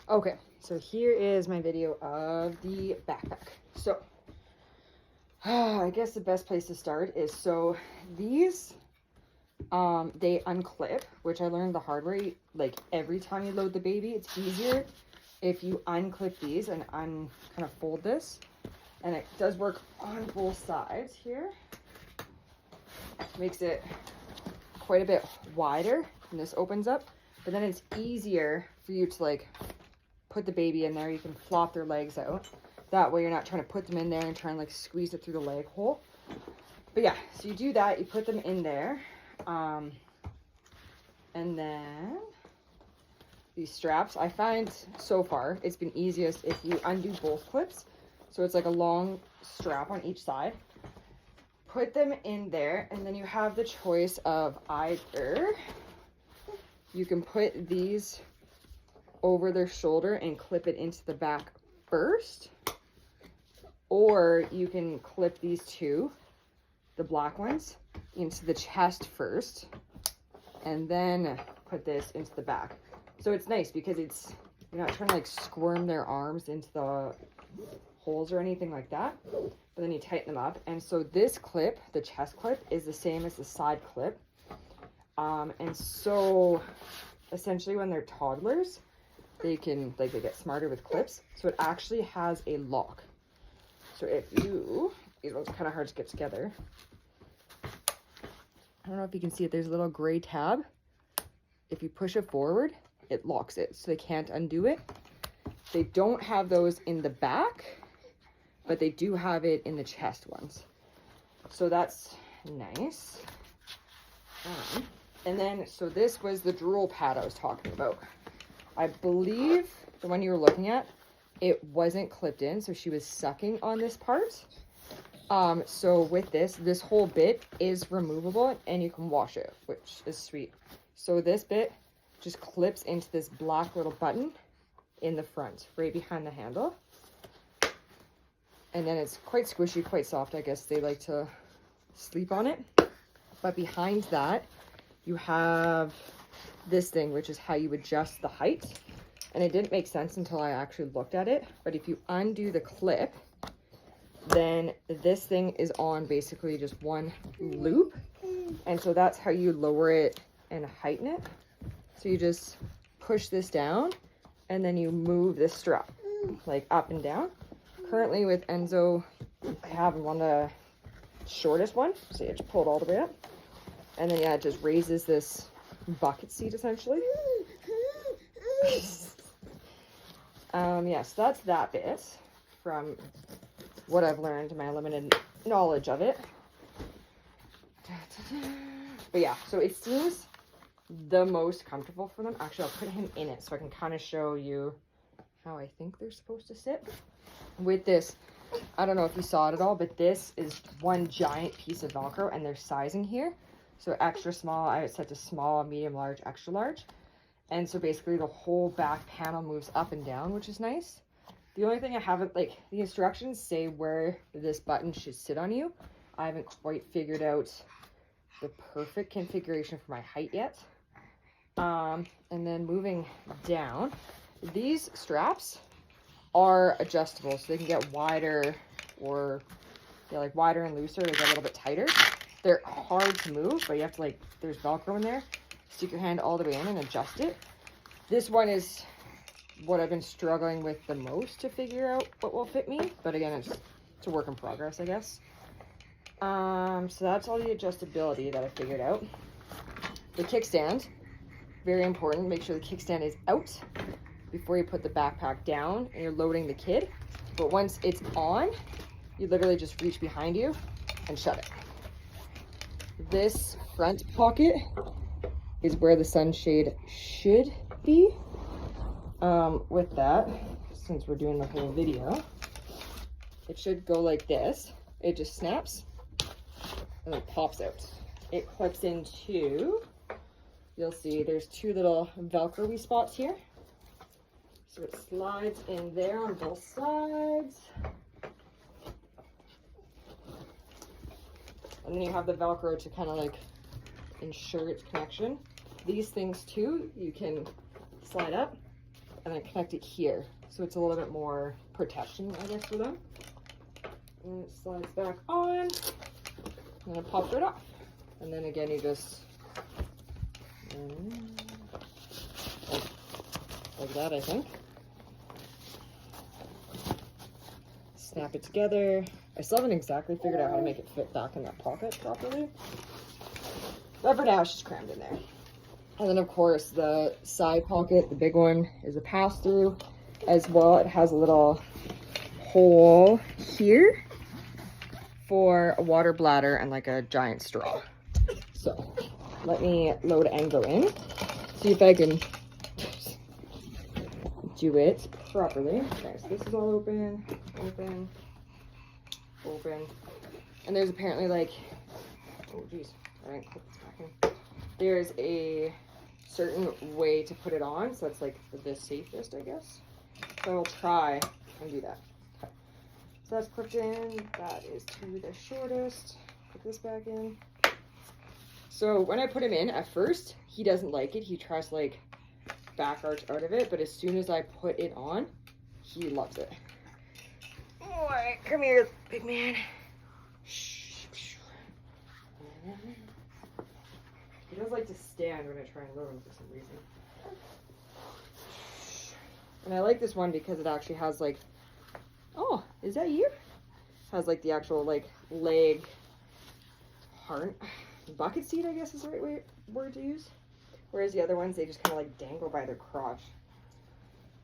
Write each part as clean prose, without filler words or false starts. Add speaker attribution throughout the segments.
Speaker 1: Okay, so here is my video of the backpack. So, I guess the best place to start is, so these, they unclip, which I learned the hard way. Like, every time you load the baby, it's easier if you unclip these and kind of fold this. And it does work on both sides here. Makes it quite a bit wider, and this opens up. But then it's easier for you to, like, put the baby in there. You can flop their legs out. That way you're not trying to put them in there and try and like squeeze it through the leg hole. But yeah, so you do that, you put them in there. And then these straps, I find so far it's been easiest if you undo both clips. So it's like a long strap on each side. Put them in there, and then you have the choice of either you can put these over their shoulder and clip it into the back first, or you can clip these two, the black ones, into the chest first and then put this into the back. So it's nice because you're not trying to like squirm their arms into the holes or anything like that, but then you tighten them up. And so this clip, the chest clip, is the same as the side clip, and so essentially when they're toddlers, they get smarter with clips. So it actually has a lock. So if these ones are kind of hard to get together. I don't know if you can see it. There's a little gray tab. If you push it forward, it locks it, so they can't undo it. They don't have those in the back, but they do have it in the chest ones. So that's nice. And then, so this was the drool pad I was talking about. I believe the one you were looking at, it wasn't clipped in, so she was sucking on this part. So with this whole bit is removable and you can wash it, which is sweet. So this bit just clips into this black little button in the front, right behind the handle. And then it's quite squishy, quite soft. I guess they like to sleep on it. But behind that, you have this thing, which is how you adjust the height. And it didn't make sense until I actually looked at it, but if you undo the clip, then this thing is on basically just one loop, and so that's how you lower it and heighten it. So you just push this down and then you move this strap like up and down. Currently with Enzo, I have him on the shortest one, so you have to pull it all the way up, and then yeah, it just raises this bucket seat essentially. Yeah, so that's that bit from what I've learned, my limited knowledge of it. But yeah, so it seems the most comfortable for them. Actually, I'll put him in it so I can kind of show you how I think they're supposed to sit. With this, I don't know if you saw it at all, but this is one giant piece of Velcro, and there's sizing here. So extra small, I would set to small, medium, large, extra large. And so basically the whole back panel moves up and down, which is nice. The only thing I haven't, like, the instructions say where this button should sit on you. I haven't quite figured out the perfect configuration for my height yet. And then moving down, these straps are adjustable, so they can get wider, or yeah, like wider and looser, or get a little bit tighter. They're hard to move, but you have to, like, there's Velcro in there. Stick your hand all the way in and adjust it. This one is what I've been struggling with the most to figure out what will fit me, but again, it's a work in progress, I guess. So that's all the adjustability that I figured out. The kickstand, very important. Make sure the kickstand is out before you put the backpack down and you're loading the kid. But once it's on, you literally just reach behind you and shut it. This front pocket is where the sunshade should be. With that, since we're doing the whole video, it should go like this. It just snaps and it pops out. It clips into, you'll see there's two little Velcro-y spots here. So it slides in there on both sides. And then you have the Velcro to kind of like ensure its connection. These things too, you can slide up and then connect it here. So it's a little bit more protection, I guess, for them. And it slides back on, and it pops right off. And then again, you just, like that, I think. Snap it together. I still haven't exactly figured out how to make it fit back in that pocket properly. But for now, it's just crammed in there. And then, of course, the side pocket, the big one, is a pass-through as well. It has a little hole here for a water bladder and like a giant straw. So let me load and go in, see if I can do it properly. Okay, so this is all open, open, open. And there's apparently like, oh geez, I didn't clip this back in. There's a certain way to put it on, so it's like the safest, I guess. So I'll try and do that. Okay. So that's clipped in, that is to the shortest. Put this back in. So when I put him in, at first, he doesn't like it. He tries to like back arch out of it, but as soon as I put it on, he loves it. All right, come here, big man. He does like to stand when I try and load him for some reason. And I like this one because it actually has like, oh, is that you? It has like the actual like leg bucket seat, I guess is the right word to use. Whereas the other ones, they just kind of like dangle by their crotch.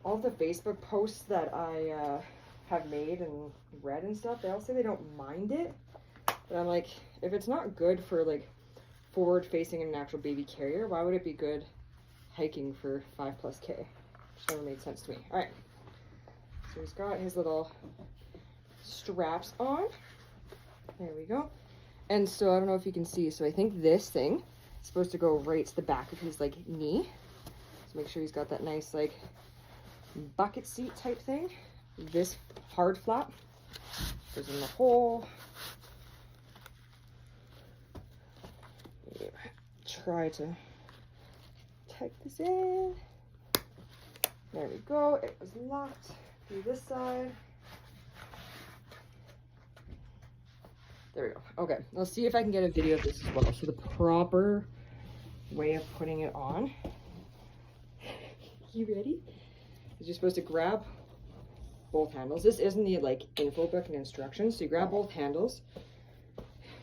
Speaker 1: All the Facebook posts that I have made and read and stuff, they all say they don't mind it. But I'm like, if it's not good for like forward facing in an actual baby carrier, why would it be good hiking for 5+K? Which never made sense to me. All right, so he's got his little straps on. There we go. And so I don't know if you can see, so I think this thing is supposed to go right to the back of his like knee. So make sure he's got that nice like bucket seat type thing. This hard flap goes in the hole. Try to tuck this in. There we go. It was locked through this side. There we go. Okay, let's see if I can get a video of this as well. So the proper way of putting it on. You ready? Is you're supposed to grab both handles. This isn't the like info book and instructions. So you grab both handles.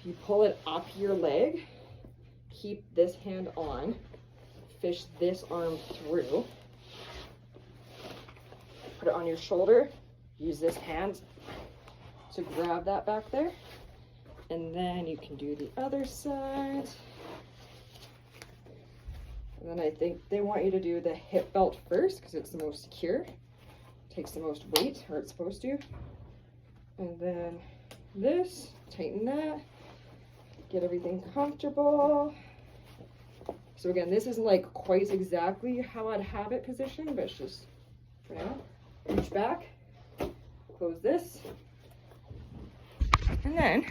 Speaker 1: You pull it up your leg. Keep this hand on. Fish this arm through. Put it on your shoulder. Use this hand to grab that back there. And then you can do the other side. And then I think they want you to do the hip belt first because it's the most secure. Takes the most weight, or it's supposed to. And then this, tighten that. Get everything comfortable. So again, this isn't like quite exactly how I'd have it positioned, but it's just for now. Reach back, close this, and then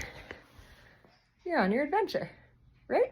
Speaker 1: you're on your adventure, right?